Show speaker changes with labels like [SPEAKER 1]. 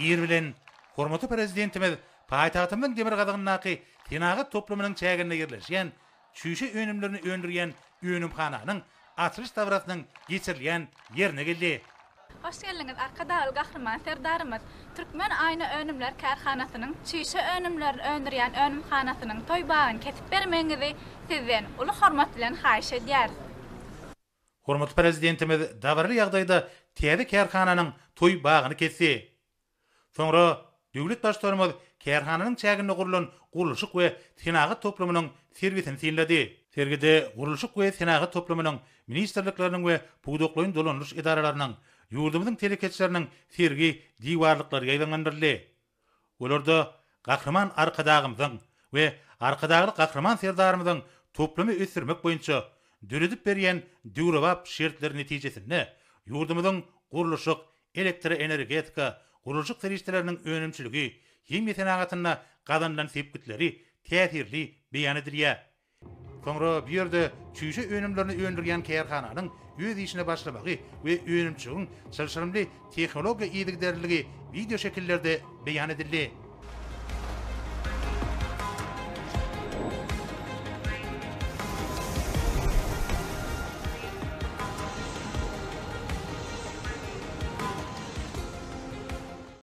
[SPEAKER 1] Ir bilen hormatly prezidentimiz paýtagtymyň demir gadygynyňky tenagy toplumynyň çägine yerleşýän çüşe önümlerini öndürýän önümhananyň açylış tawrasynyň geçirilýän ýerine geldi.
[SPEAKER 2] Hoş geldiniz arkadaşlar, Gahryman serdarymyz Türkmen Aýna Önümler Kärhanasynyň çüşe önümlerini öndürýän önümhanasynyň toýbagyny kesip bermeňizi sizden uly hormat bilen haýyş edýär.
[SPEAKER 1] Hormatly prezidentimiz dawarly ýagdaýda täze kärhananyň toýbagyny kesdi. Soňra döwlet başlarymyz kärhananyň çägine gurulan gurulşyk we tenagy toplumynyň serwisini sinledi. Sergide gurulşyk we tenagy toplumynyň ministrlikleriniň we puwduklyň dolanlyş idaralarynyň ýurdumyzyň telekeçleriniň sergi diwarlyklary ýaýdandyryldy. Olarda Gahryman arkadagymyzyň we arkadagy Gahryman serdarymyzyň toplumy ösürmek boýunça döredip berýän döwrewap şertleri netijesinde ýurdumyzyň gurulşyk, elektroenergetika, gurulşyk serişleriniň önümçiligi, hem ýetenagatyna gazandan sepkitleri täsirli beýan edilýär. Soňra bir ýerde çüşe önümlerini öndürýän kärhananyň öz işine başlamagy we önümçiligiň şylşyrymly tehnologiýa ýetigderligi video şekillerde beýan edildi.